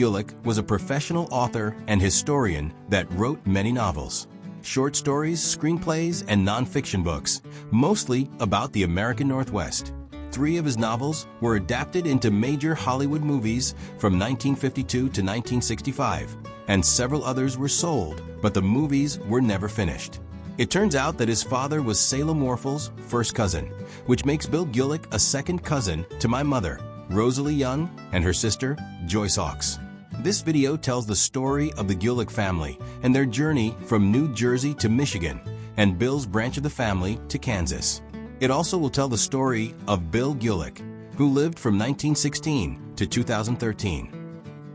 Gulick was a professional author and historian that wrote many novels, short stories, screenplays, and nonfiction books, mostly about the American Northwest. 3 of his novels were adapted into major Hollywood movies from 1952 to 1965, and several others were sold, but the movies were never finished. It turns out that his father was Salem Warfel's first cousin, which makes Bill Gulick a second cousin to my mother, Rosalie Young, and her sister, Joyce Hawkes. This video tells the story of the Gulick family and their journey from New Jersey to Michigan and Bill's branch of the family to Kansas. It also will tell the story of Bill Gulick, who lived from 1916 to 2013.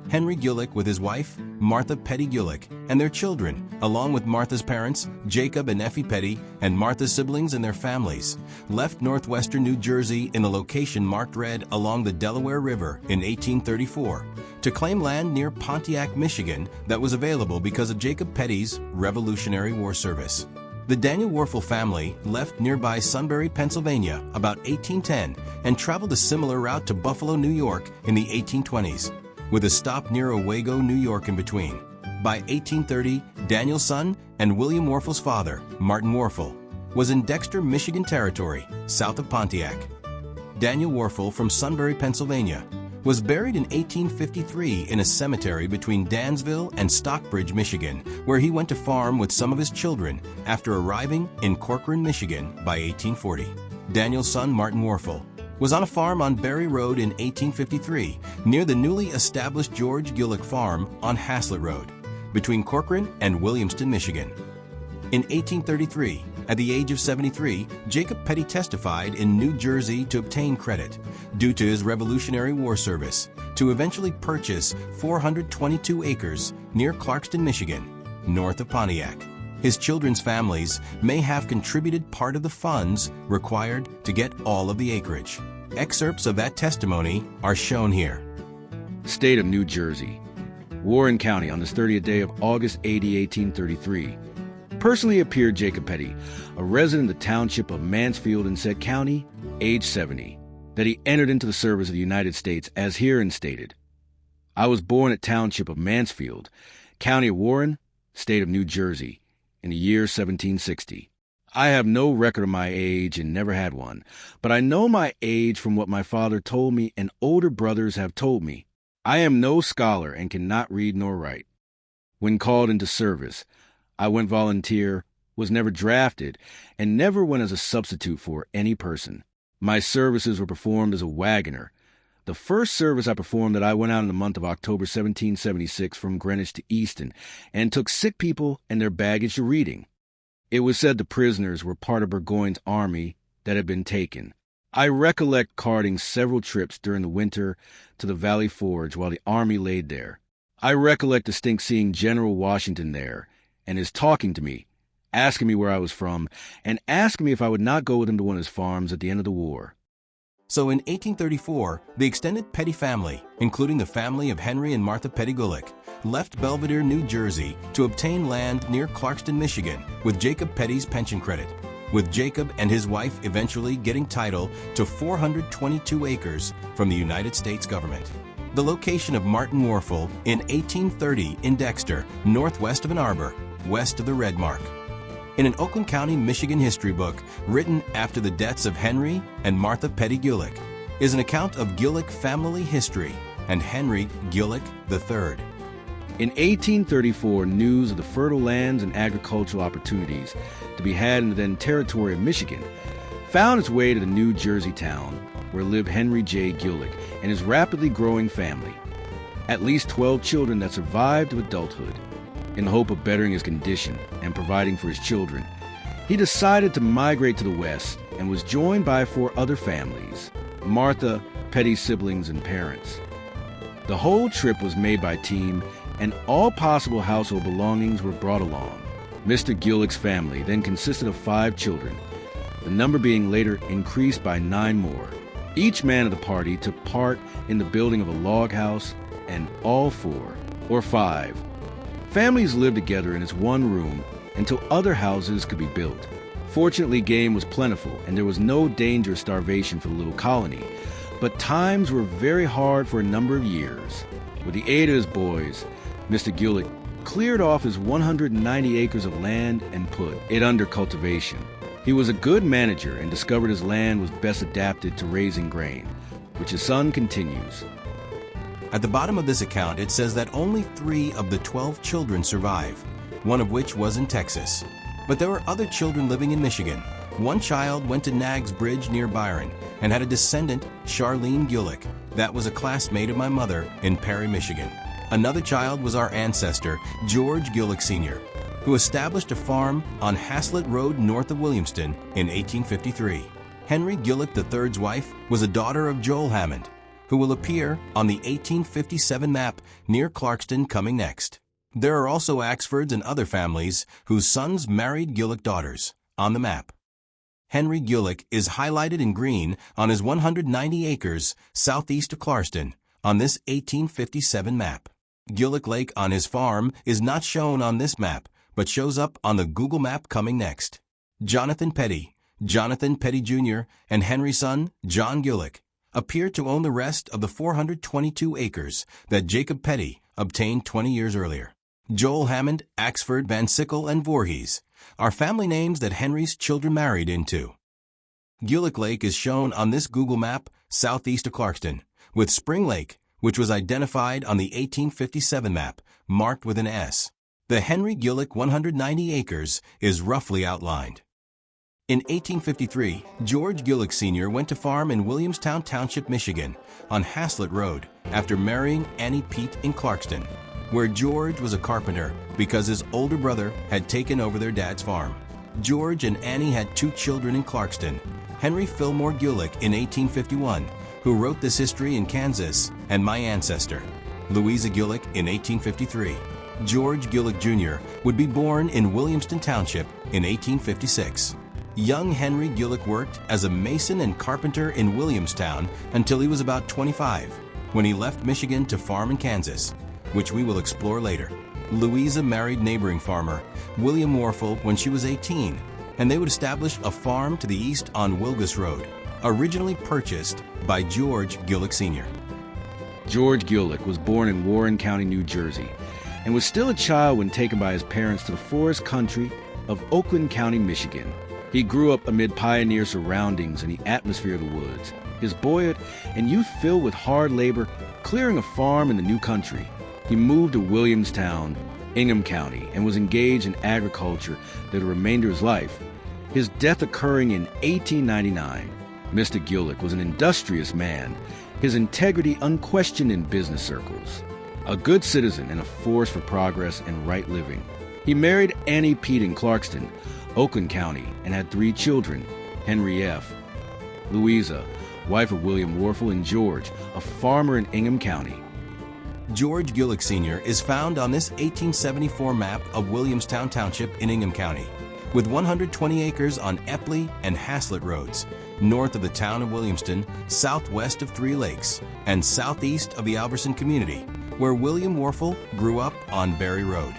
Henry Gulick with his wife, Martha Petty Gulick, and their children, along with Martha's parents, Jacob and Effie Petty, and Martha's siblings and their families, left northwestern New Jersey in the location marked red along the Delaware River in 1834 to claim land near Pontiac, Michigan that was available because of Jacob Petty's Revolutionary War service. The Daniel Warfel family left nearby Sunbury, Pennsylvania about 1810 and traveled a similar route to Buffalo, New York in the 1820s, with a stop near Owego, New York in between. By 1830, Daniel's son and William Warfel's father, Martin Warfel, was in Dexter, Michigan Territory, south of Pontiac. Daniel Warfel from Sunbury, Pennsylvania, was buried in 1853 in a cemetery between Dansville and Stockbridge, Michigan, where he went to farm with some of his children after arriving in Corcoran, Michigan by 1840. Daniel's son, Martin Warfel, was on a farm on Berry Road in 1853 near the newly established George Gulick Farm on Haslett Road, between Corcoran and Williamston, Michigan. In 1833, at the age of 73, Jacob Petty testified in New Jersey to obtain credit, due to his Revolutionary War service, to eventually purchase 422 acres near Clarkston, Michigan, north of Pontiac. His children's families may have contributed part of the funds required to get all of the acreage. Excerpts of that testimony are shown here. State of New Jersey. Warren County, on this 30th day of August 80, 1833. Personally appeared Jacob Petty, a resident of the township of Mansfield in said county, age 70, that he entered into the service of the United States as herein stated. I was born at township of Mansfield, county of Warren, state of New Jersey, in the year 1760. I have no record of my age and never had one, but I know my age from what my father told me and older brothers have told me. I am no scholar and cannot read nor write. When called into service, I went volunteer, was never drafted, and never went as a substitute for any person. My services were performed as a wagoner. The first service I performed that I went out in the month of October 1776 from Greenwich to Easton and took sick people and their baggage to Reading. It was said the prisoners were part of Burgoyne's army that had been taken. I recollect carting several trips during the winter to the Valley Forge while the army laid there. I recollect distinct seeing General Washington there and his talking to me, asking me where I was from, and asking me if I would not go with him to one of his farms at the end of the war. So in 1834, the extended Petty family, including the family of Henry and Martha Petty Gulick, left Belvidere, New Jersey to obtain land near Clarkston, Michigan, with Jacob Petty's pension credit, with Jacob and his wife eventually getting title to 422 acres from the United States government. The location of Martin Warfel in 1830 in Dexter, northwest of Ann Arbor, west of the Red Mark. In an Oakland County, Michigan history book written after the deaths of Henry and Martha Petty Gulick is an account of Gulick family history and Henry Gulick III. In 1834, news of the fertile lands and agricultural opportunities to be had in the then territory of Michigan found its way to the New Jersey town where lived Henry J. Gulick and his rapidly growing family. At least 12 children that survived to adulthood. In the hope of bettering his condition and providing for his children, he decided to migrate to the west and was joined by 4 other families, Martha Petty's siblings and parents. The whole trip was made by team, and all possible household belongings were brought along. Mr. Gulick's family then consisted of 5 children, the number being later increased by 9 more. Each man of the party took part in the building of a log house, and all 4, or 5, families lived together in this one room until other houses could be built. Fortunately, game was plentiful, and there was no danger of starvation for the little colony, but times were very hard for a number of years. With the aid of his boys, Mr. Gulick cleared off his 190 acres of land and put it under cultivation. He was a good manager and discovered his land was best adapted to raising grain, which his son continues. At the bottom of this account, it says that only 3 of the 12 children survive, one of which was in Texas. But there were other children living in Michigan. One child went to Nags Bridge near Byron and had a descendant, Charlene Gulick, that was a classmate of my mother in Perry, Michigan. Another child was our ancestor, George Gulick Sr., who established a farm on Haslett Road north of Williamston in 1853. Henry Gulick III's wife was a daughter of Joel Hammond, who will appear on the 1857 map near Clarkston coming next. There are also Axfords and other families whose sons married Gulick daughters on the map. Henry Gulick is highlighted in green on his 190 acres southeast of Clarkston on this 1857 map. Gulick Lake on his farm is not shown on this map, but shows up on the Google map coming next. Jonathan Petty Jr., and Henry's son, John Gulick, appear to own the rest of the 422 acres that Jacob Petty obtained 20 years earlier. Joel Hammond, Axford, Van Sickle, and Voorhees are family names that Henry's children married into. Gulick Lake is shown on this Google map southeast of Clarkston, with Spring Lake, which was identified on the 1857 map, marked with an S. The Henry Gulick 190 acres is roughly outlined. In 1853, George Gulick Sr. went to farm in Williamstown Township, Michigan, on Haslett Road after marrying Annie Pete in Clarkston, where George was a carpenter because his older brother had taken over their dad's farm. George and Annie had 2 children in Clarkston, Henry Fillmore Gulick in 1851, who wrote this history in Kansas, and my ancestor, Louisa Gulick in 1853. George Gulick Jr. would be born in Williamston Township in 1856. Young Henry Gulick worked as a mason and carpenter in Williamstown until he was about 25, when he left Michigan to farm in Kansas, which we will explore later. Louisa married neighboring farmer William Warfel when she was 18, and they would establish a farm to the east on Wilgus Road, originally purchased by George Gulick Sr. George Gulick was born in Warren County, New Jersey, and was still a child when taken by his parents to the forest country of Oakland County, Michigan. He grew up amid pioneer surroundings and the atmosphere of the woods, his boyhood and youth filled with hard labor clearing a farm in the new country. He moved to Williamstown, Ingham County, and was engaged in agriculture the remainder of his life, his death occurring in 1899. Mr. Gulick was an industrious man, his integrity unquestioned in business circles, a good citizen and a force for progress and right living. He married Annie Pete in Clarkston, Oakland County, and had 3 children, Henry F., Louisa, wife of William Warfel, and George, a farmer in Ingham County. George Gulick Sr. is found on this 1874 map of Williamstown Township in Ingham County, with 120 acres on Epley and Haslett Roads, north of the town of Williamston, southwest of 3 Lakes, and southeast of the Alverson community, where William Warfel grew up on Berry Road.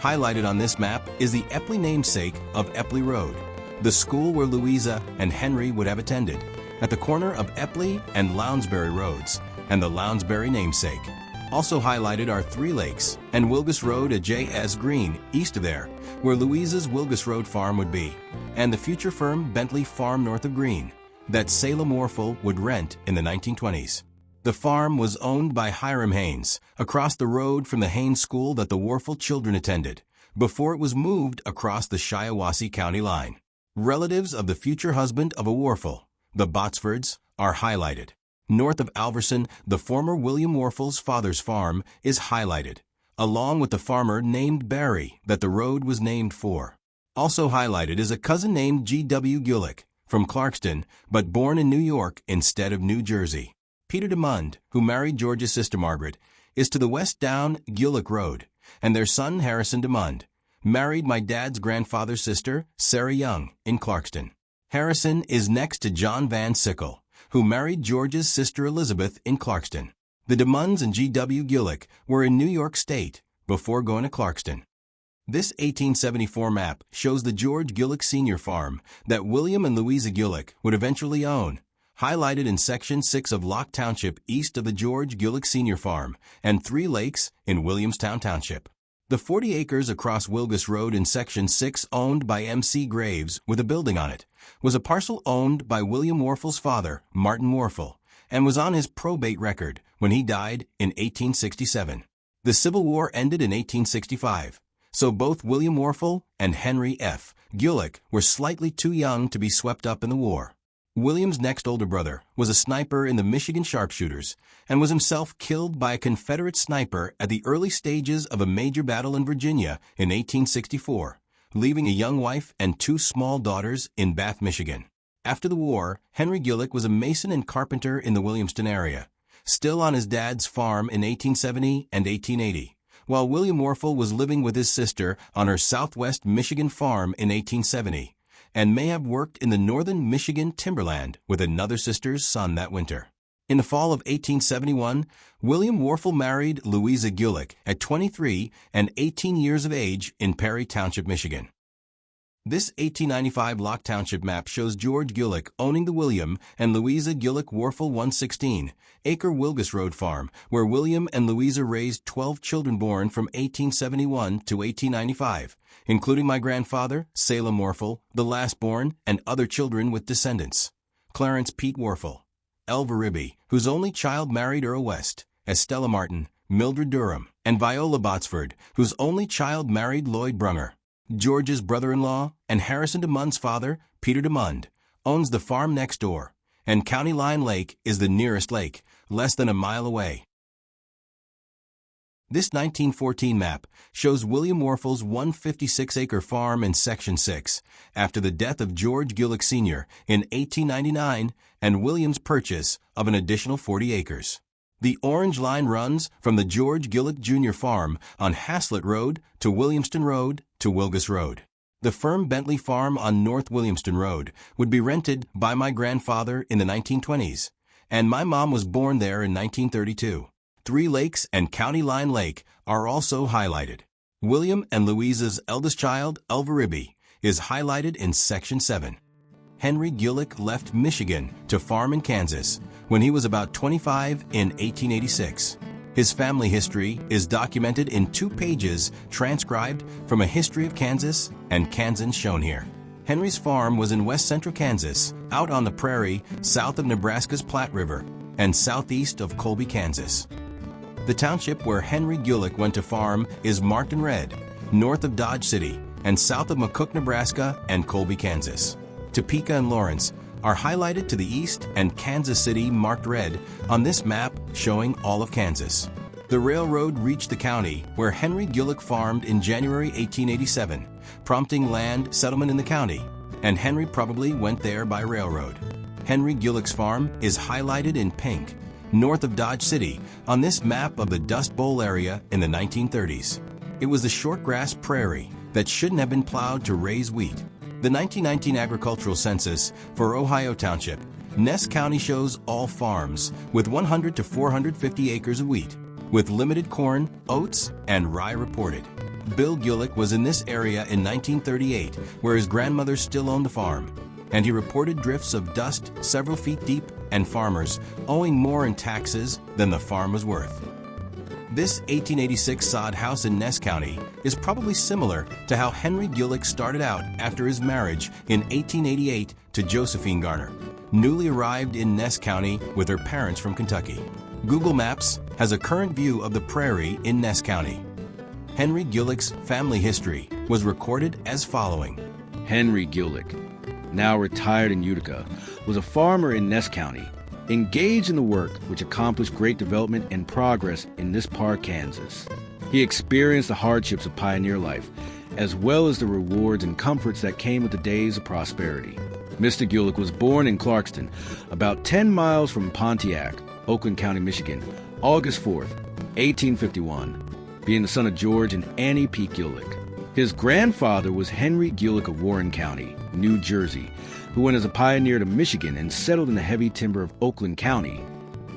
Highlighted on this map is the Epley namesake of Epley Road, the school where Louisa and Henry would have attended, at the corner of Epley and Lounsbury Roads, and the Lounsbury namesake. Also highlighted are 3 Lakes and Wilgus Road at J.S. Green, east of there, where Louisa's Wilgus Road farm would be, and the future firm Bentley Farm north of Green, that Salem Warfel would rent in the 1920s. The farm was owned by Hiram Haynes, across the road from the Haynes School that the Warfel children attended, before it was moved across the Shiawassee County line. Relatives of the future husband of a Warfel, the Botsfords, are highlighted. North of Alverson, the former William Warfel's father's farm is highlighted, along with the farmer named Barry that the road was named for. Also highlighted is a cousin named G.W. Gulick, from Clarkston, but born in New York instead of New Jersey. Peter DeMund, who married George's sister Margaret, is to the west down Gulick Road, and their son Harrison DeMund married my dad's grandfather's sister, Sarah Young, in Clarkston. Harrison is next to John Van Sickle, who married George's sister Elizabeth in Clarkston. The DeMunds and G.W. Gulick were in New York State before going to Clarkston. This 1874 map shows the George Gulick Sr. farm that William and Louisa Gulick would eventually own, highlighted in Section 6 of Locke Township east of the George Gulick Sr. Farm, and 3 lakes in Williamstown Township. The 40 acres across Wilgus Road in Section 6 owned by M.C. Graves with a building on it was a parcel owned by William Warfel's father, Martin Warfel, and was on his probate record when he died in 1867. The Civil War ended in 1865, so both William Warfel and Henry F. Gulick were slightly too young to be swept up in the war. William's next older brother was a sniper in the Michigan Sharpshooters and was himself killed by a Confederate sniper at the early stages of a major battle in Virginia in 1864, leaving a young wife and 2 small daughters in Bath, Michigan. After the war, Henry Gulick was a mason and carpenter in the Williamston area, still on his dad's farm in 1870 and 1880. While William Warfel was living with his sister on her southwest Michigan farm in 1870, and may have worked in the northern Michigan timberland with another sister's son that winter. In the fall of 1871, William Warfel married Louisa Gulick at 23 and 18 years of age in Perry Township, Michigan. This 1895 Locke Township map shows George Gulick owning the William and Louisa Gulick Warfel 116-acre Wilgus Road farm, where William and Louisa raised 12 children born from 1871 to 1895, including my grandfather, Salem Warfel, the last born, and other children with descendants. Clarence Pete Warfel, Elva Ribby, whose only child married Earl West, Estella Martin, Mildred Durham, and Viola Botsford, whose only child married Lloyd Brunger. George's brother-in-law and Harrison DeMund's father, Peter DeMund, owns the farm next door, and County Line Lake is the nearest lake, less than a mile away. This 1914 map shows William Warfel's 156-acre farm in Section 6 after the death of George Gulick Sr. in 1899 and William's purchase of an additional 40 acres. The orange line runs from the George Gulick Jr. farm on Haslett Road to Williamston Road to Wilgus Road. The Firm Bentley farm on North Williamston Road would be rented by my grandfather in the 1920s, and my mom was born there in 1932. 3 lakes and County Line Lake are also highlighted. William and Louisa's eldest child, Elva Ribby, is highlighted in Section 7. Henry Gulick left Michigan to farm in Kansas when he was about 25 in 1886. His family history is documented in 2 pages transcribed from A History of Kansas and Kansans shown here. Henry's farm was in west central Kansas, out on the prairie south of Nebraska's Platte River and southeast of Colby, Kansas. The township where Henry Gulick went to farm is marked in red, north of Dodge City and south of McCook, Nebraska and Colby, Kansas. Topeka and Lawrence are highlighted to the east and Kansas City marked red on this map showing all of Kansas. The railroad reached the county where Henry Gulick farmed in January 1887, prompting land settlement in the county, and Henry probably went there by railroad. Henry Gulick's farm is highlighted in pink, north of Dodge City, on this map of the Dust Bowl area in the 1930s. It was the short grass prairie that shouldn't have been plowed to raise wheat. The 1919 agricultural census for Ohio Township, Ness County shows all farms with 100 to 450 acres of wheat, with limited corn, oats, and rye reported. Bill Gulick was in this area in 1938, where his grandmother still owned the farm, and he reported drifts of dust several feet deep and farmers owing more in taxes than the farm was worth. This 1886 sod house in Ness County is probably similar to how Henry Gulick started out after his marriage in 1888 to Josephine Garner, newly arrived in Ness County with her parents from Kentucky. Google Maps has a current view of the prairie in Ness County. Henry Gulick's family history was recorded as following. Henry Gulick, now retired in Utica, was a farmer in Ness County, engaged in the work which accomplished great development and progress in this part of Kansas. He experienced the hardships of pioneer life, as well as the rewards and comforts that came with the days of prosperity. Mr. Gulick was born in Clarkston, about 10 miles from Pontiac, Oakland County, Michigan, August 4th, 1851, being the son of George and Annie P. Gulick. His grandfather was Henry Gulick of Warren County, New Jersey, who went as a pioneer to Michigan and settled in the heavy timber of Oakland County,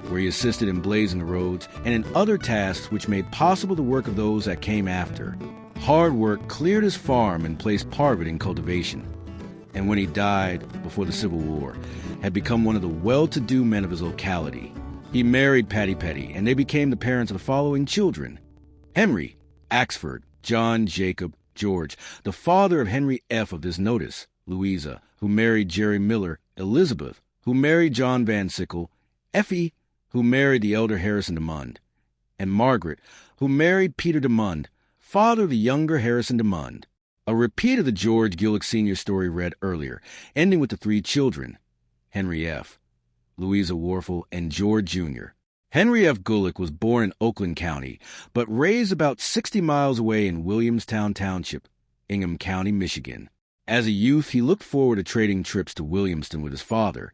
where he assisted in blazing the roads and in other tasks which made possible the work of those that came after. Hard work cleared his farm and placed part of it in cultivation. and when he died before the Civil War, had become one of the well-to-do men of his locality. He married Patty Petty, and they became the parents of the following children: Henry, Axford, John, Jacob, George, the father of Henry F. of this notice, Louisa, who married Jerry Miller, Elizabeth, who married John Van Sickle, Effie, who married the elder Harrison DeMund, and Margaret, who married Peter DeMund, father of the younger Harrison DeMund. A repeat of the George Gulick Sr. story read earlier, ending with the three children, Henry F., Louisa Warfel, and George Jr. Henry F. Gulick was born in Oakland County, but raised about 60 miles away in Williamstown Township, Ingham County, Michigan. As a youth, he looked forward to trading trips to Williamston with his father,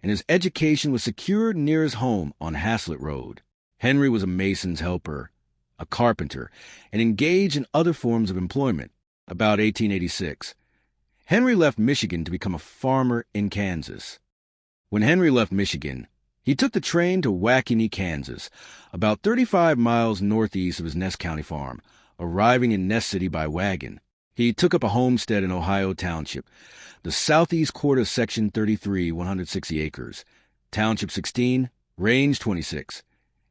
and his education was secured near his home on Haslett Road. Henry was a mason's helper, a carpenter, and engaged in other forms of employment. About 1886, Henry left Michigan to become a farmer in Kansas. When Henry left Michigan, he took the train to Waukene, Kansas, about 35 miles northeast of his Ness County farm, arriving in Ness City by wagon. He took up a homestead in Ohio Township, the southeast quarter of Section 33, 160 acres, Township 16, Range 26,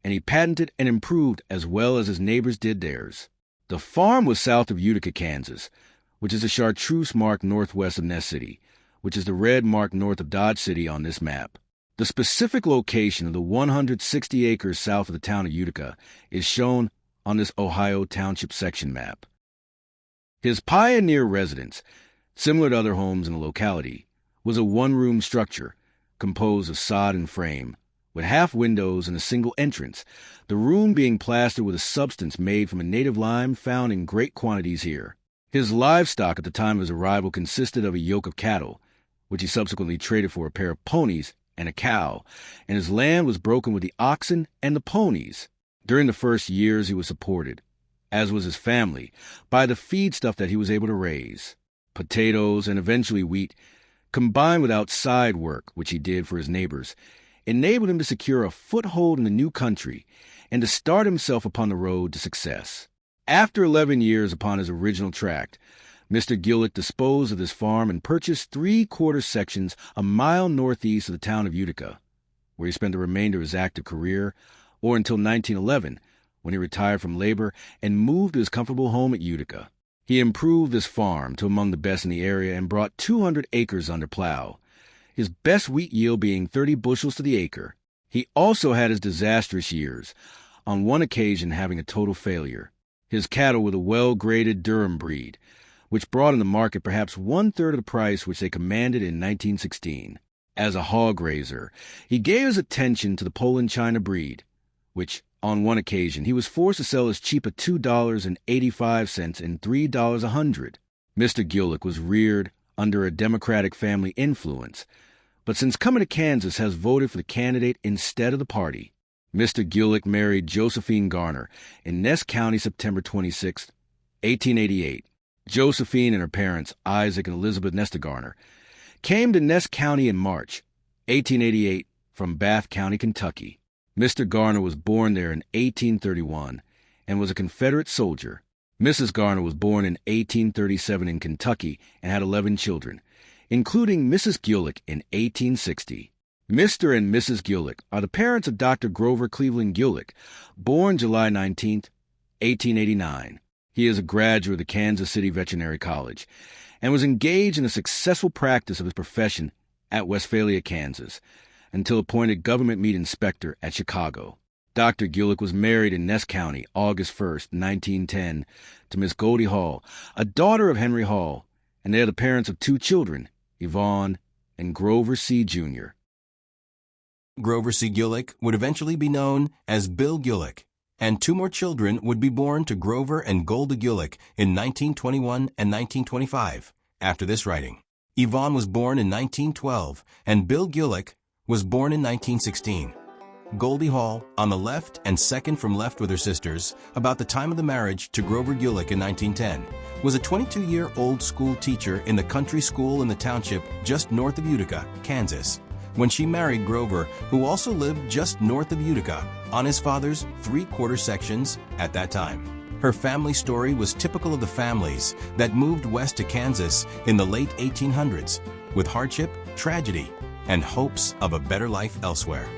and he patented and improved as well as his neighbors did theirs. The farm was south of Utica, Kansas, which is the chartreuse mark northwest of Ness City, which is the red mark north of Dodge City on this map. The specific location of the 160 acres south of the town of Utica is shown on this Ohio Township section map. His pioneer residence, similar to other homes in the locality, was a one-room structure composed of sod and frame, with half windows and a single entrance, the room being plastered with a substance made from a native lime found in great quantities here. His livestock at the time of his arrival consisted of a yoke of cattle, which he subsequently traded for a pair of ponies and a cow, and his land was broken with the oxen and the ponies. During the first years he was supported, as was his family, by the feedstuff that he was able to raise. Potatoes and eventually wheat, combined with outside work, which he did for his neighbors, enabled him to secure a foothold in the new country and to start himself upon the road to success. After 11 years upon his original tract, Mr. Gulick disposed of his farm and purchased 3/4 sections a mile northeast of the town of Utica, where he spent the remainder of his active career, or until 1911, when he retired from labor and moved to his comfortable home at Utica. He improved this farm to among the best in the area and brought 200 acres under plow, his best wheat yield being 30 bushels to the acre. He also had his disastrous years, on one occasion having a total failure. His cattle were the well-graded Durham breed, which brought in the market perhaps 1/3 of the price which they commanded in 1916. As a hog raiser, he gave his attention to the Poland China breed, which, on one occasion, he was forced to sell as cheap as $2.85 and $3 a hundred. Mr. Gulick was reared under a Democratic family influence, but since coming to Kansas has voted for the candidate instead of the party. Mr. Gulick married Josephine Garner in Ness County September 26, 1888. Josephine and her parents, Isaac and Elizabeth Nestor Garner, came to Ness County in March 1888 from Bath County, Kentucky. Mr. Garner was born there in 1831 and was a Confederate soldier. Mrs. Garner was born in 1837 in Kentucky and had 11 children, including Mrs. Gulick in 1860. Mr. and Mrs. Gulick are the parents of Dr. Grover Cleveland Gulick, born July 19, 1889. He is a graduate of the Kansas City Veterinary College and was engaged in a successful practice of his profession at Westphalia, Kansas, until appointed government meat inspector at Chicago. Dr. Gulick was married in Ness County August 1, 1910, to Miss Goldie Hall, a daughter of Henry Hall, and they are the parents of 2 children, Yvonne and Grover C. Jr. Grover C. Gulick would eventually be known as Bill Gulick, and 2 more children would be born to Grover and Golda Gulick in 1921 and 1925. After this writing, Yvonne was born in 1912, and Bill Gulick was born in 1916. Goldie Hall, on the left and second from left with her sisters, about the time of the marriage to Grover Gulick in 1910, was a 22-year-old school teacher in the country school in the township just north of Utica, Kansas, when she married Grover, who also lived just north of Utica, on his father's 3/4 sections at that time. Her family story was typical of the families that moved west to Kansas in the late 1800s, with hardship, tragedy, and hopes of a better life elsewhere.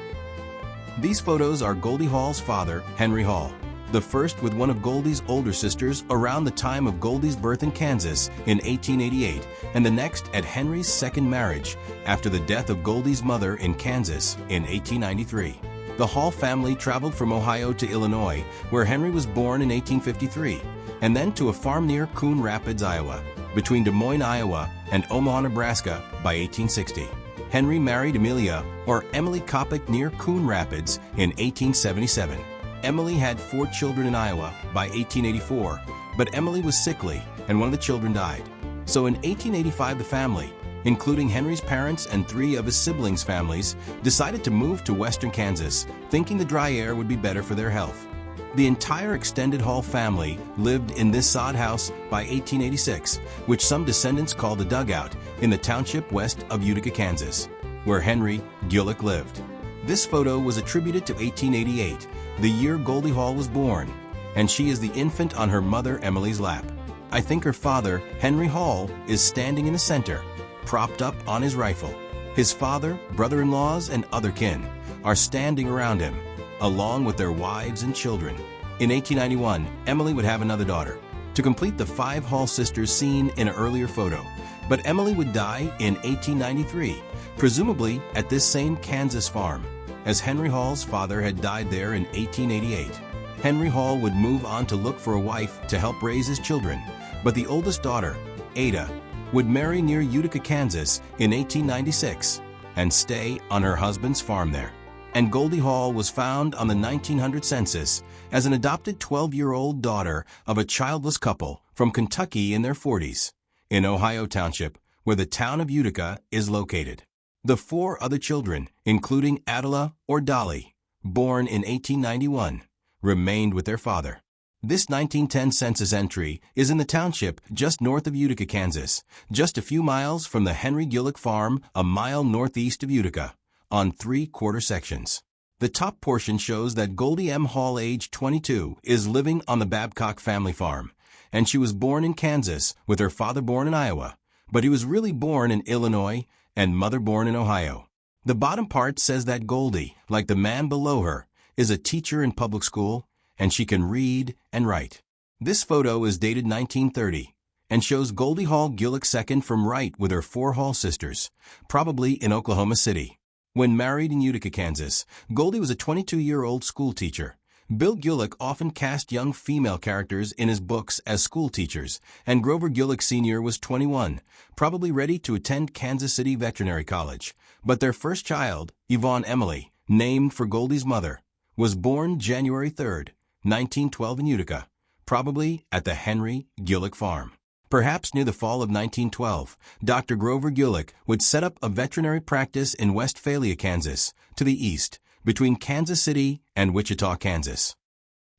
These photos are Goldie Haul's father, Henry Hall, the first with one of Goldie's older sisters around the time of Goldie's birth in Kansas in 1888, and the next at Henry's second marriage after the death of Goldie's mother in Kansas in 1893. The Hall family traveled from Ohio to Illinois, where Henry was born in 1853, and then to a farm near Coon Rapids, Iowa, between Des Moines, Iowa, and Omaha, Nebraska by 1860. Henry married Amelia, or Emily Kopic, near Coon Rapids in 1877. Emily had 4 children in Iowa by 1884, but Emily was sickly and one of the children died. So in 1885 the family, including Henry's parents and 3 of his siblings' families, decided to move to western Kansas, thinking the dry air would be better for their health. The entire extended Hall family lived in this sod house by 1886, which some descendants call the dugout, in the township west of Utica, Kansas, where Henry Gulick lived. This photo was attributed to 1888, the year Goldie Haul was born, and she is the infant on her mother Emily's lap. I think her father, Henry Hall, is standing in the center, propped up on his rifle. His father, brother-in-laws, and other kin are standing around him, along with their wives and children. In 1891, Emily would have another daughter, to complete the 5 Hall sisters seen in an earlier photo. But Emily would die in 1893, presumably at this same Kansas farm, as Henry Hall's father had died there in 1888. Henry Hall would move on to look for a wife to help raise his children, but the oldest daughter, Ada, would marry near Utica, Kansas in 1896 and stay on her husband's farm there. And Goldie Haul was found on the 1900 census as an adopted 12-year-old daughter of a childless couple from Kentucky in their 40s, in Ohio Township, where the town of Utica is located. The 4 other children, including Adela or Dolly, born in 1891, remained with their father. This 1910 census entry is in the township just north of Utica, Kansas, just a few miles from the Henry Gulick farm a mile northeast of Utica, on 3/4 sections. The top portion shows that Goldie M. Hall, age 22, is living on the Babcock family farm, and she was born in Kansas with her father born in Iowa, but he was really born in Illinois and mother born in Ohio. The bottom part says that Goldie, like the man below her, is a teacher in public school, and she can read and write. This photo is dated 1930 and shows Goldie Haul Gulick II from right with her 4 Hall sisters, probably in Oklahoma City. When married in Utica, Kansas, Goldie was a 22-year-old school teacher. Bill Gulick often cast young female characters in his books as school teachers, and Grover Gulick Sr. was 21, probably ready to attend Kansas City Veterinary College. But their first child, Yvonne Emily, named for Goldie's mother, was born January 3, 1912 in Utica, probably at the Henry Gulick farm. Perhaps near the fall of 1912, Dr. Grover Gulick would set up a veterinary practice in Westphalia, Kansas, to the east, between Kansas City and Wichita, Kansas.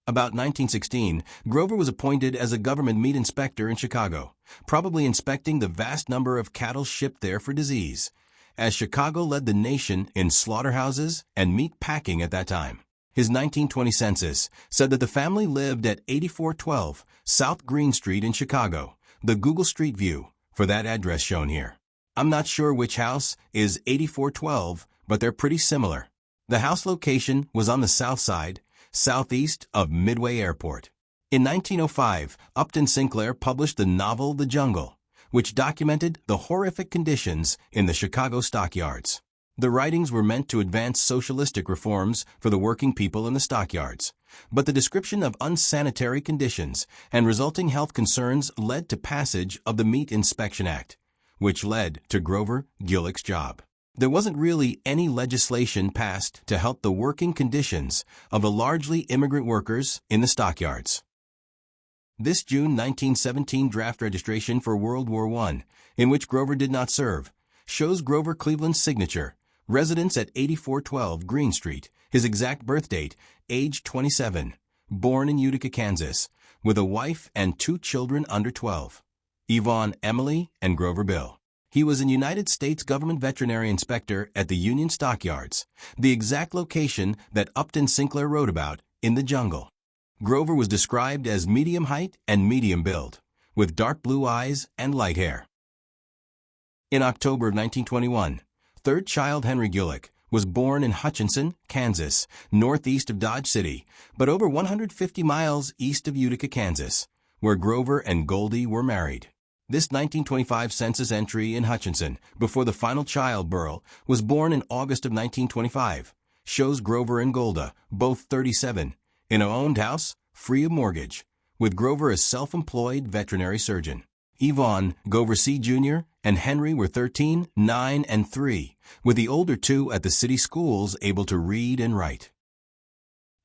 About 1916, Grover was appointed as a government meat inspector in Chicago, probably inspecting the vast number of cattle shipped there for disease, as Chicago led the nation in slaughterhouses and meat packing at that time. His 1920 census said that the family lived at 8412 South Green Street in Chicago, the Google Street View for that address shown here. I'm not sure which house is 8412, but they're pretty similar. The house location was on the south side, southeast of Midway Airport. In 1905, Upton Sinclair published the novel The Jungle, which documented the horrific conditions in the Chicago stockyards. The writings were meant to advance socialistic reforms for the working people in the stockyards, but the description of unsanitary conditions and resulting health concerns led to passage of the Meat Inspection Act, which led to Grover Gulick's job. There wasn't really any legislation passed to help the working conditions of the largely immigrant workers in the stockyards. This June 1917 draft registration for World War I, in which Grover did not serve, shows Grover Cleveland's signature, residence at 8412 Green Street, his exact birth date, age 27, born in Utica, Kansas, with a wife and 2 children under 12, Yvonne Emily and Grover Bill. He was a United States government veterinary inspector at the Union Stockyards, the exact location that Upton Sinclair wrote about in The Jungle. Grover was described as medium height and medium build, with dark blue eyes and light hair. In October of 1921, third child Henry Gulick was born in Hutchinson, Kansas, northeast of Dodge City, but over 150 miles east of Utica, Kansas, where Grover and Goldie were married. This 1925 census entry in Hutchinson, before the final child, Burl, was born in August of 1925, shows Grover and Golda, both 37, in an owned house, free of mortgage, with Grover a self-employed veterinary surgeon. Yvonne, Grover C. Jr., and Henry were 13, 9, and 3, with the older two at the city schools able to read and write.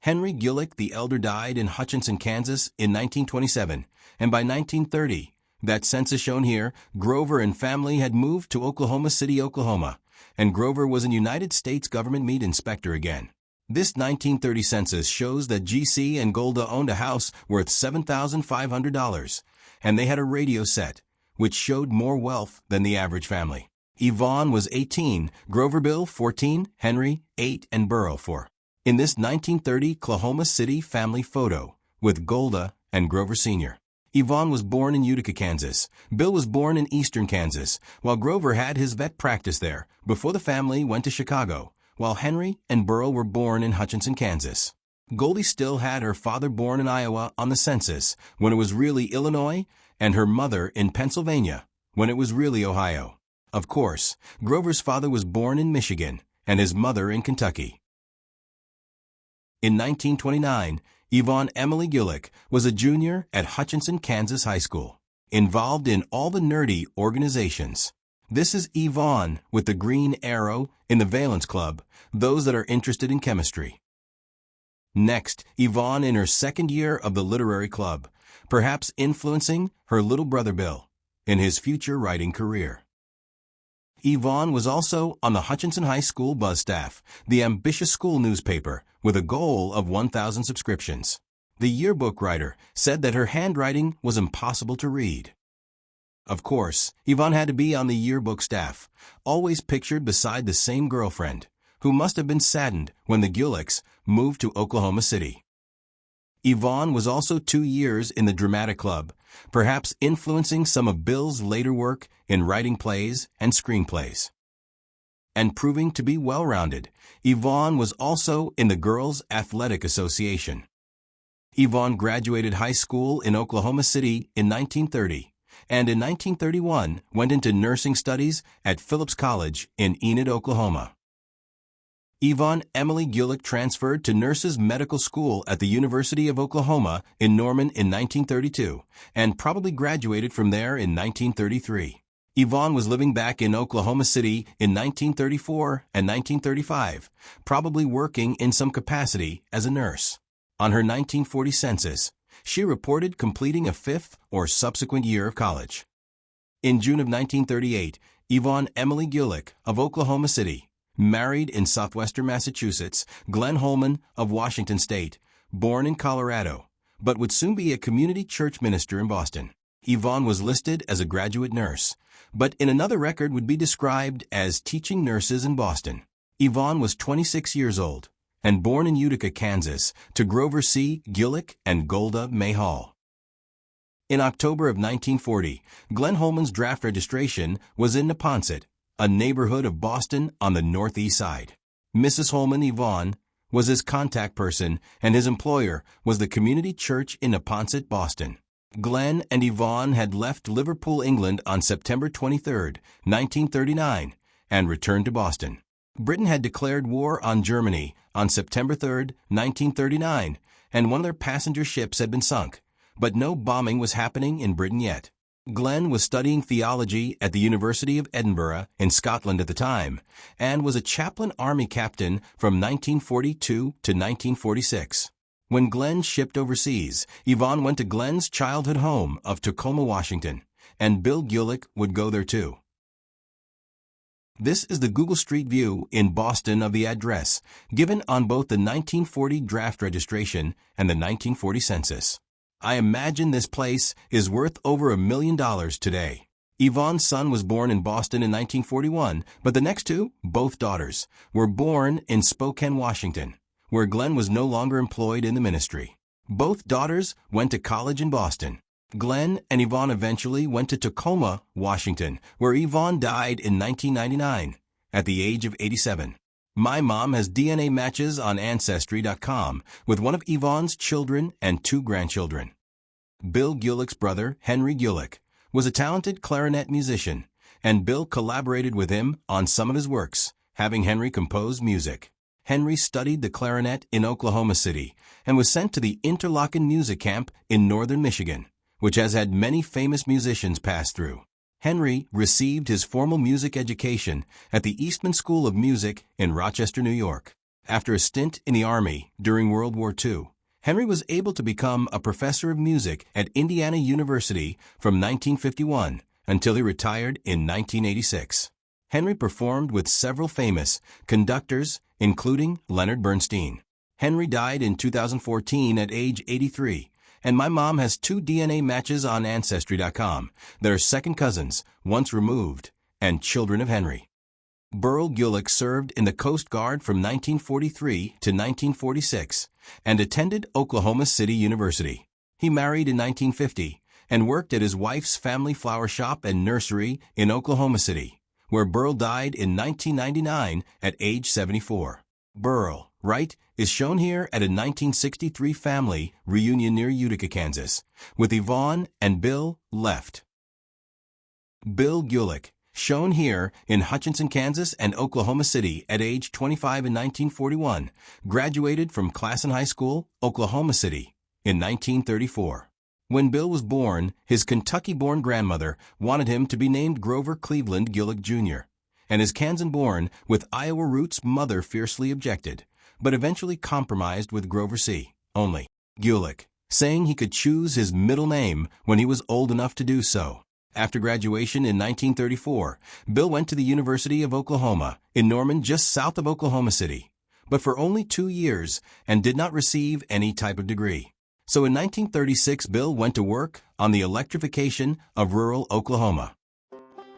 Henry Gulick the elder died in Hutchinson, Kansas in 1927, and by 1930, that census shown here, Grover and family had moved to Oklahoma City, Oklahoma, and Grover was an United States government meat inspector again. This 1930 census shows that GC and Golda owned a house worth $7,500, and they had a radio set, which showed more wealth than the average family. Yvonne was 18, Grover Bill 14, Henry 8, and Burl 4. In this 1930 Oklahoma City family photo with Golda and Grover Sr. Yvonne was born in Utica, Kansas. Bill was born in eastern Kansas, while Grover had his vet practice there before the family went to Chicago, while Henry and Burl were born in Hutchinson, Kansas. Goldie still had her father born in Iowa on the census when it was really Illinois, and her mother in Pennsylvania when it was really Ohio. Of course, Grover's father was born in Michigan and his mother in Kentucky. In 1929, Yvonne Emily Gulick was a junior at Hutchinson, Kansas High School, involved in all the nerdy organizations. This is Yvonne with the green arrow in the Valence Club, those that are interested in chemistry. Next, Yvonne in her second year of the literary club, perhaps influencing her little brother Bill in his future writing career. Yvonne was also on the Hutchinson High School buzz staff, the ambitious school newspaper, with a goal of 1,000 subscriptions. The yearbook writer said that her handwriting was impossible to read. Of course, Yvonne had to be on the yearbook staff, always pictured beside the same girlfriend, who must have been saddened when the Gulicks moved to Oklahoma City. Yvonne was also 2 years in the dramatic club, perhaps influencing some of Bill's later work in writing plays and screenplays. And proving to be well-rounded, Yvonne was also in the Girls Athletic Association. Yvonne graduated high school in Oklahoma City in 1930, and in 1931 went into nursing studies at Phillips College in Enid, Oklahoma. Yvonne Emily Gulick transferred to Nurses Medical School at the University of Oklahoma in Norman in 1932, and probably graduated from there in 1933. Yvonne was living back in Oklahoma City in 1934 and 1935, probably working in some capacity as a nurse. On her 1940 census, she reported completing a 5th or subsequent year of college. In June of 1938, Yvonne Emily Gulick of Oklahoma City married in southwestern Massachusetts Glenn Holman of Washington State, born in Colorado, but would soon be a community church minister in Boston. Yvonne was listed as a graduate nurse, but in another record would be described as teaching nurses in Boston. Yvonne was 26 years old and born in Utica, Kansas, to Grover C. Gulick and Golda May Hall. In October of 1940, Glenn Holman's draft registration was in Neponset, a neighborhood of Boston on the northeast side. Mrs. Holman, Yvonne, was his contact person, and his employer was the community church in Neponset, Boston. Glenn and Yvonne had left Liverpool, England on September 23, 1939, and returned to Boston. Britain had declared war on Germany on September 3, 1939, and one of their passenger ships had been sunk, but no bombing was happening in Britain yet. Glenn was studying theology at the University of Edinburgh in Scotland at the time, and was a chaplain army captain from 1942 to 1946. When Glenn shipped overseas, Yvonne went to Glenn's childhood home of Tacoma, Washington, and Bill Gulick would go there too. This is the Google Street View in Boston of the address, given on both the 1940 draft registration and the 1940 census. I imagine this place is worth over $1 million today. Yvonne's son was born in Boston in 1941, but the next two, both daughters, were born in Spokane, Washington, where Glenn was no longer employed in the ministry. Both daughters went to college in Boston. Glenn and Yvonne eventually went to Tacoma, Washington, where Yvonne died in 1999 at the age of 87. My mom has DNA matches on Ancestry.com with one of Yvonne's children and 2 grandchildren. Bill Gulick's brother, Henry Gulick, was a talented clarinet musician, and Bill collaborated with him on some of his works, having Henry compose music. Henry studied the clarinet in Oklahoma City and was sent to the Interlochen Music Camp in northern Michigan, which has had many famous musicians pass through. Henry received his formal music education at the Eastman School of Music in Rochester, New York. After a stint in the Army during World War II, Henry was able to become a professor of music at Indiana University from 1951 until he retired in 1986. Henry performed with several famous conductors, including Leonard Bernstein. Henry died in 2014 at age 83. And my mom has 2 DNA matches on Ancestry.com that are second cousins, once removed, and children of Henry. Burl Gulick served in the Coast Guard from 1943 to 1946 and attended Oklahoma City University. He married in 1950 and worked at his wife's family flower shop and nursery in Oklahoma City, where Burl died in 1999 at age 74. Burl, right, is shown here at a 1963 family reunion near Utica, Kansas, with Yvonne and Bill left. Bill Gulick, shown here in Hutchinson, Kansas and Oklahoma City at age 25 in 1941, graduated from Classen High School, Oklahoma City, in 1934. When Bill was born, his Kentucky-born grandmother wanted him to be named Grover Cleveland Gulick Jr., and his Kansan-born with Iowa roots mother fiercely objected, but eventually compromised with Grover C. only Gulick, saying he could choose his middle name when he was old enough to do so. After graduation in 1934, Bill went to the University of Oklahoma in Norman, just south of Oklahoma City, but for only 2 years and did not receive any type of degree. So in 1936, Bill went to work on the electrification of rural Oklahoma.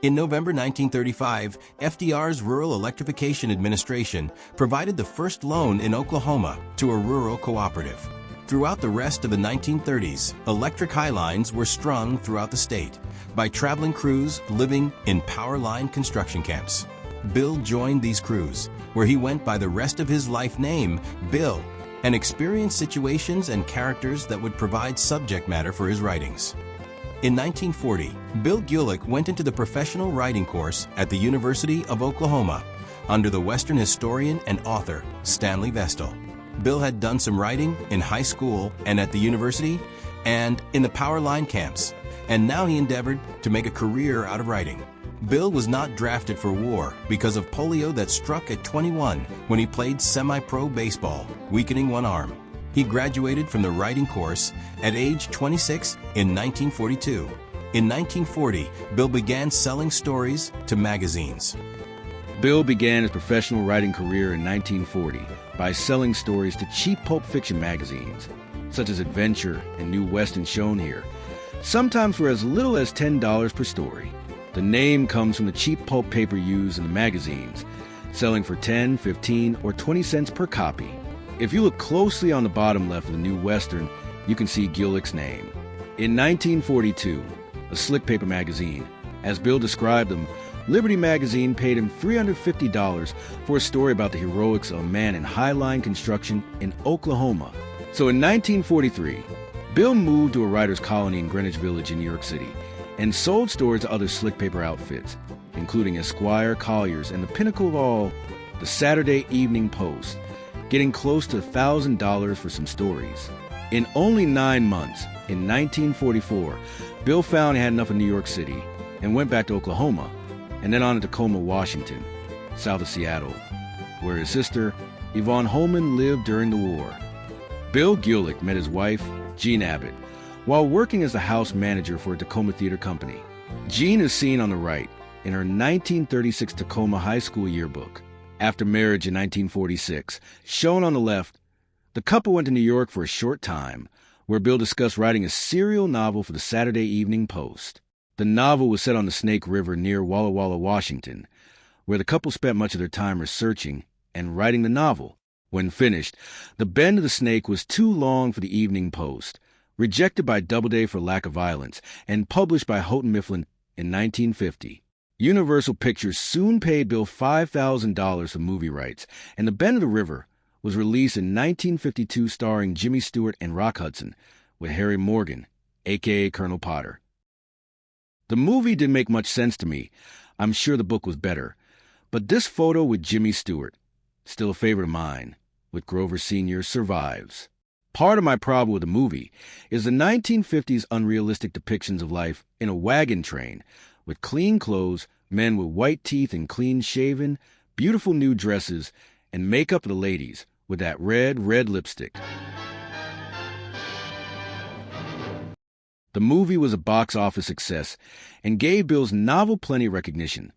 In November 1935, FDR's Rural Electrification Administration provided the first loan in Oklahoma to a rural cooperative. Throughout the rest of the 1930s, electric high lines were strung throughout the state by traveling crews living in power line construction camps. Bill joined these crews, where he went by the rest of his life name, Bill, and experienced situations and characters that would provide subject matter for his writings. In 1940, Bill Gulick went into the professional writing course at the University of Oklahoma under the Western historian and author Stanley Vestal. Bill had done some writing in high school and at the university and in the power line camps, and now he endeavored to make a career out of writing. Bill was not drafted for war because of polio that struck at 21 when he played semi-pro baseball, weakening one arm. He graduated from the writing course at age 26 in 1942. In 1940, Bill began selling stories to magazines. Bill began his professional writing career in 1940 by selling stories to cheap pulp fiction magazines, such as Adventure and New Western shown here, sometimes for as little as $10 per story. The name comes from the cheap pulp paper used in the magazines, selling for 10, 15, or 20 cents per copy. If you look closely on the bottom left of the New Western, you can see Gulick's name. In 1942, a slick paper magazine, as Bill described them, Liberty magazine paid him $350 for a story about the heroics of a man in high-line construction in Oklahoma. So in 1943, Bill moved to a writer's colony in Greenwich Village in New York City and sold stories to other slick paper outfits, including Esquire, Collier's, and the pinnacle of all, the Saturday Evening Post, getting close to $1,000 for some stories. In only 9 months, in 1944, Bill found he had enough of New York City and went back to Oklahoma, and then on to Tacoma, Washington, south of Seattle, where his sister, Yvonne Holman, lived during the war. Bill Gulick met his wife, Jean Abbott, while working as the house manager for a Tacoma theater company. Jean is seen on the right in her 1936 Tacoma High School yearbook. After marriage in 1946, shown on the left, the couple went to New York for a short time, where Bill discussed writing a serial novel for the Saturday Evening Post. The novel was set on the Snake River near Walla Walla, Washington, where the couple spent much of their time researching and writing the novel. When finished, The Bend of the Snake was too long for the Evening Post, rejected by Doubleday for lack of violence, and published by Houghton Mifflin in 1950. Universal Pictures soon paid Bill $5,000 for movie rights, and The Bend of the River was released in 1952 starring Jimmy Stewart and Rock Hudson, with Harry Morgan, a.k.a. Colonel Potter. The movie didn't make much sense to me. I'm sure the book was better. But this photo with Jimmy Stewart, still a favorite of mine, with Grover Sr., survives. Part of my problem with the movie is the 1950s unrealistic depictions of life in a wagon train, with clean clothes, men with white teeth and clean-shaven, beautiful new dresses, and makeup of the ladies with that red lipstick. The movie was a box office success and gave Bill's novel plenty of recognition,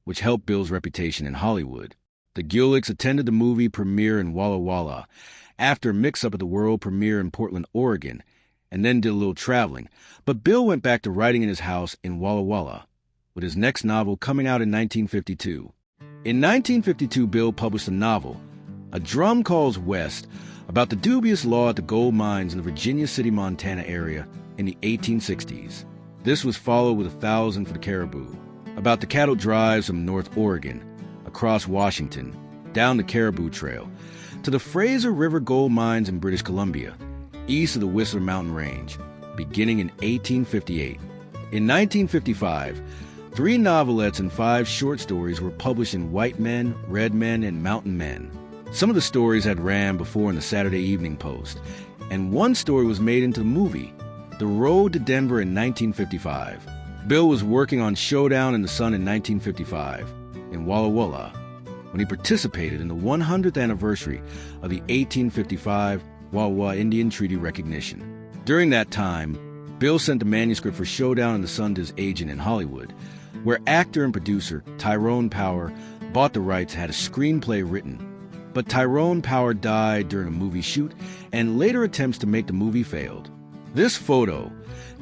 which helped Bill's reputation in Hollywood. The Gulicks attended the movie premiere in Walla Walla after a mix-up at the world premiere in Portland, Oregon, and then did a little traveling. But Bill went back to writing in his house in Walla Walla, with his next novel coming out in 1952. In 1952, Bill published a novel, A Drum Calls West, about the dubious law at the gold mines in the Virginia City, Montana area in the 1860s. This was followed with 1,000 for the Caribou, about the cattle drives from North Oregon, across Washington, down the Caribou Trail, to the Fraser River gold mines in British Columbia, east of the Whistler Mountain Range, beginning in 1858. In 1955, 3 novelettes and 5 short stories were published in White Men, Red Men, and Mountain Men. Some of the stories had ran before in the Saturday Evening Post, and one story was made into the movie, The Road to Denver, in 1955. Bill was working on Showdown in the Sun in 1955, in Walla Walla, when he participated in the 100th anniversary of the 1855 Walla Walla Indian Treaty recognition. During that time, Bill sent the manuscript for Showdown in the Sun to his agent in Hollywood, where actor and producer Tyrone Power bought the rights and had a screenplay written. But Tyrone Power died during a movie shoot, and later attempts to make the movie failed. This photo,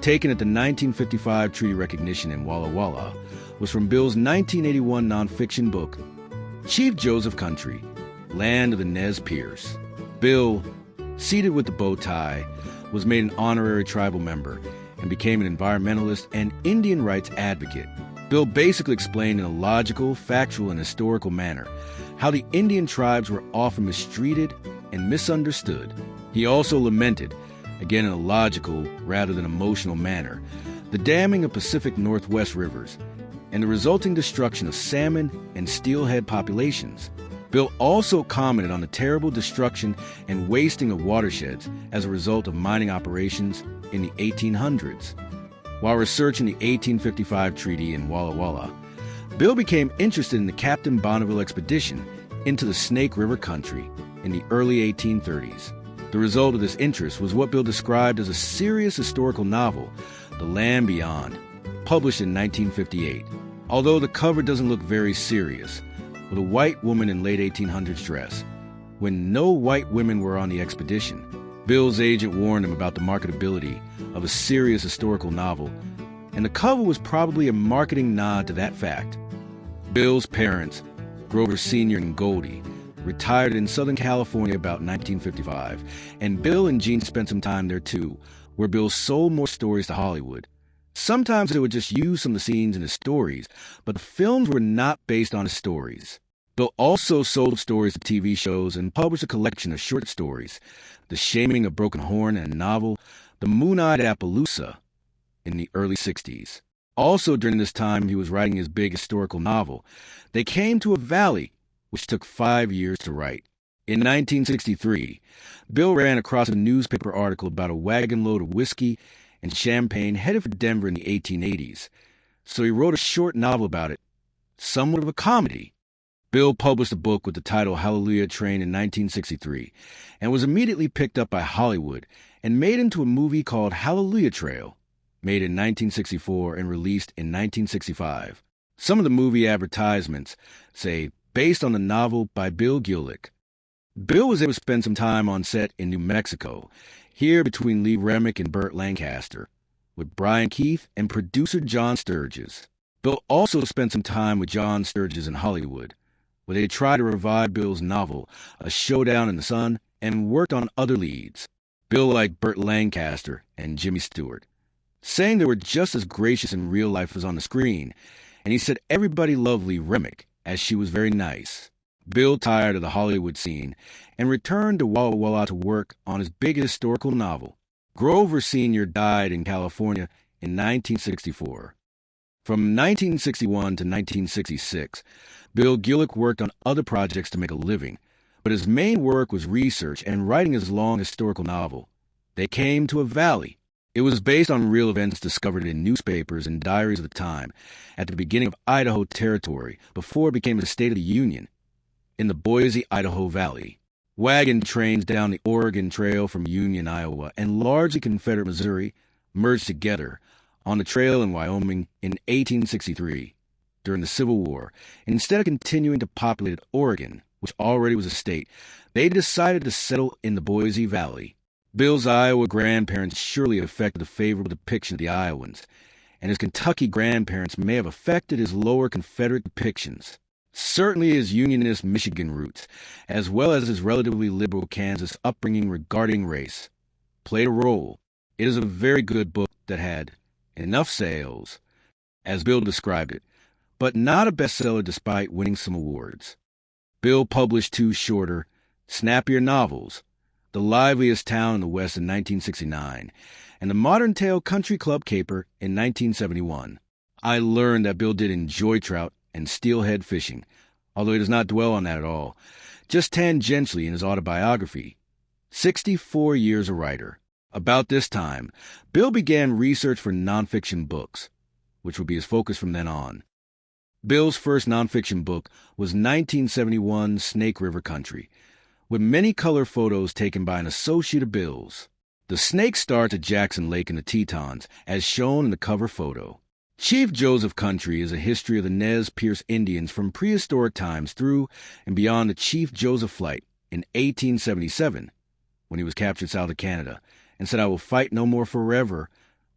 taken at the 1955 treaty recognition in Walla Walla, was from Bill's 1981 nonfiction book, Chief Joseph Country, Land of the Nez Perce. Bill, seated with the bow tie, was made an honorary tribal member and became an environmentalist and Indian rights advocate. Bill basically explained in a logical, factual, and historical manner how the Indian tribes were often mistreated and misunderstood. He also lamented, again in a logical rather than emotional manner, the damming of Pacific Northwest rivers and the resulting destruction of salmon and steelhead populations. Bill also commented on the terrible destruction and wasting of watersheds as a result of mining operations in the 1800s. While researching the 1855 treaty in Walla Walla, Bill became interested in the Captain Bonneville expedition into the Snake River country in the early 1830s. The result of this interest was what Bill described as a serious historical novel, The Land Beyond, published in 1958. Although the cover doesn't look very serious, with a white woman in late 1800s dress, when no white women were on the expedition, Bill's agent warned him about the marketability of a serious historical novel, and the cover was probably a marketing nod to that fact. Bill's parents, Grover Sr. and Goldie, retired in Southern California about 1955, and Bill and Jean spent some time there too, where Bill sold more stories to Hollywood. Sometimes they would just use some of the scenes in his stories, but the films were not based on his stories. Bill also sold stories to TV shows and published a collection of short stories, The Shaming of Broken Horn, and a novel, The Moon-Eyed Appaloosa, in the early 60s. Also during this time he was writing his big historical novel, They Came to a Valley, which took 5 years to write. In 1963, Bill ran across a newspaper article about a wagon load of whiskey and champagne headed for Denver in the 1880s, so he wrote a short novel about it, somewhat of a comedy. Bill published a book with the title Hallelujah Train in 1963, and was immediately picked up by Hollywood and made into a movie called Hallelujah Trail, made in 1964 and released in 1965. Some of the movie advertisements say, based on the novel by Bill Gulick. Bill was able to spend some time on set in New Mexico, here between Lee Remick and Burt Lancaster, with Brian Keith and producer John Sturges. Bill also spent some time with John Sturges in Hollywood, where they tried to revive Bill's novel, A Showdown in the Sun, and worked on other leads. Bill liked Burt Lancaster and Jimmy Stewart, saying they were just as gracious in real life as on the screen, and he said everybody loved Lee Remick, as she was very nice. Bill tired of the Hollywood scene and returned to Walla Walla to work on his big historical novel. Grover Sr. died in California in 1964. From 1961 to 1966, Bill Gulick worked on other projects to make a living, but his main work was research and writing his long historical novel. They Came to a Valley. It was based on real events discovered in newspapers and diaries of the time at the beginning of Idaho Territory before it became a State of the Union. In the Boise, Idaho Valley, wagon trains down the Oregon Trail from Union, Iowa, and largely Confederate Missouri merged together on the trail in Wyoming in 1863 during the Civil War. Instead of continuing to populate Oregon, which already was a state, they decided to settle in the Boise Valley. Bill's Iowa grandparents surely affected the favorable depiction of the Iowans, and his Kentucky grandparents may have affected his lower Confederate depictions. Certainly his Unionist Michigan roots, as well as his relatively liberal Kansas upbringing regarding race, played a role. It is a very good book that had enough sales, as Bill described it, but not a bestseller despite winning some awards. Bill published two shorter, snappier novels, The Liveliest Town in the West in 1969, and The Modern Tale Country Club Caper in 1971. I learned that Bill did enjoy trout and steelhead fishing, although he does not dwell on that at all, just tangentially in his autobiography. 64 years a writer. About this time, Bill began research for nonfiction books, which would be his focus from then on. Bill's first nonfiction book was 1971 Snake River Country, with many color photos taken by an associate of Bill's. The snake starts at Jackson Lake in the Tetons, as shown in the cover photo. Chief Joseph Country is a history of the Nez Perce Indians from prehistoric times through and beyond the Chief Joseph flight in 1877, when he was captured south of Canada, and said, "I will fight no more forever,"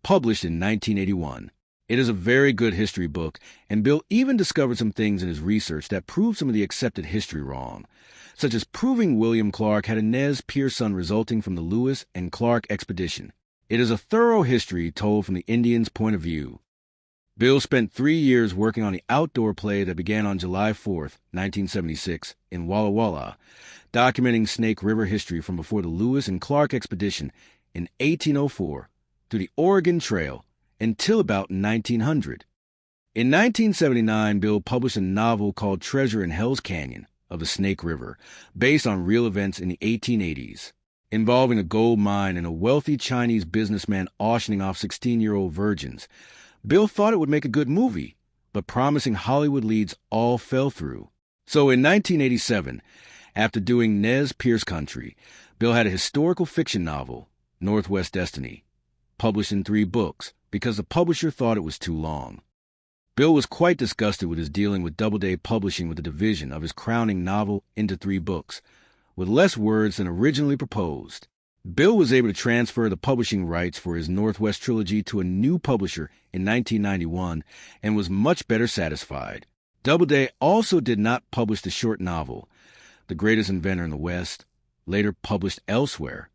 published in 1981. It is a very good history book, and Bill even discovered some things in his research that proved some of the accepted history wrong, such as proving William Clark had a Nez Perce son resulting from the Lewis and Clark expedition. It is a thorough history told from the Indians' point of view. Bill spent 3 years working on the outdoor play that began on July 4th, 1976, in Walla Walla, documenting Snake River history from before the Lewis and Clark expedition in 1804 through the Oregon Trail until about 1900. In 1979, Bill published a novel called Treasure in Hell's Canyon of the Snake River, based on real events in the 1880s, involving a gold mine and a wealthy Chinese businessman auctioning off 16-year-old virgins. Bill thought it would make a good movie, but promising Hollywood leads all fell through. So in 1987, after doing Nez Perce Country, Bill had a historical fiction novel, Northwest Destiny, published in 3 books because the publisher thought it was too long. Bill was quite disgusted with his dealing with Doubleday Publishing with the division of his crowning novel into 3 books, with less words than originally proposed. Bill was able to transfer the publishing rights for his Northwest trilogy to a new publisher in 1991 and was much better satisfied. Doubleday also did not publish the short novel, The Greatest Inventor in the West, later published elsewhere.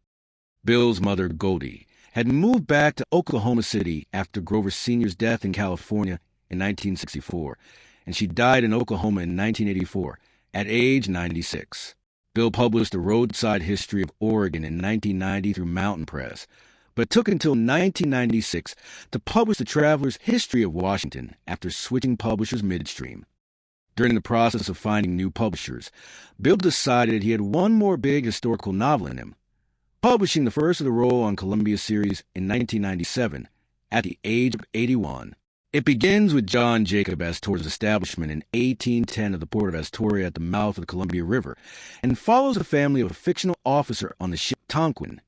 Bill's mother, Goldie, had moved back to Oklahoma City after Grover Sr.'s death in California in 1964, and she died in Oklahoma in 1984 at age 96. Bill published The Roadside History of Oregon in 1990 through Mountain Press, but it took until 1996 to publish The Traveler's History of Washington after switching publishers midstream. During the process of finding new publishers, Bill decided he had one more big historical novel in him, publishing the first of the Roll on Columbia series in 1997 at the age of 81. It begins with John Jacob Astor's establishment in 1810 of the port of Astoria at the mouth of the Columbia River, and follows the family of a fictional officer on the ship Tonquin,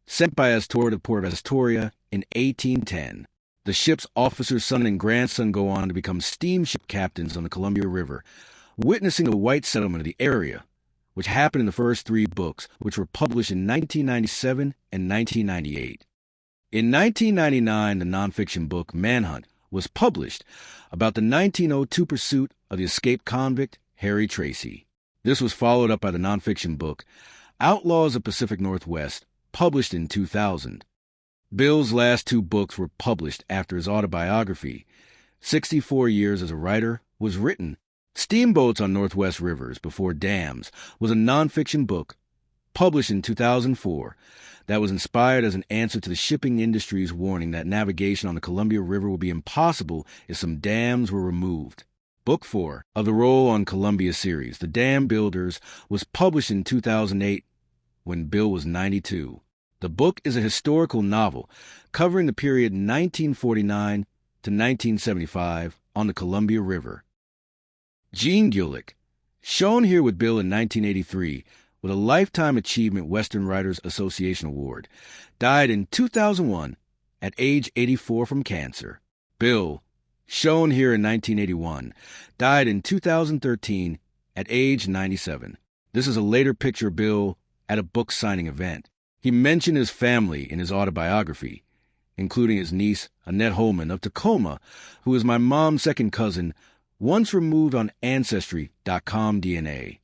sent by Astor to the port of Astoria in 1810. The ship's officer's son and grandson go on to become steamship captains on the Columbia River, witnessing the white settlement of the area, which happened in the first 3 books, which were published in 1997 and 1998. In 1999, the nonfiction book Manhunt was published about the 1902 pursuit of the escaped convict Harry Tracy. This was followed up by the nonfiction book Outlaws of Pacific Northwest, published in 2000. Bill's last two books were published after his autobiography, 64 Years as a Writer, was written. Steamboats on Northwest Rivers Before Dams was a nonfiction book published in 2004 that was inspired as an answer to the shipping industry's warning that navigation on the Columbia River would be impossible if some dams were removed. Book 4 of the Roll on Columbia series, The Dam Builders, was published in 2008 when Bill was 92. The book is a historical novel covering the period 1949 to 1975 on the Columbia River. Gene Gulick, shown here with Bill in 1983 with a Lifetime Achievement Western Writers Association Award, died in 2001 at age 84 from cancer. Bill, shown here in 1981, died in 2013 at age 97. This is a later picture of Bill at a book signing event. He mentioned his family in his autobiography, including his niece, Annette Holman of Tacoma, who is my mom's second cousin, once removed on Ancestry.com DNA.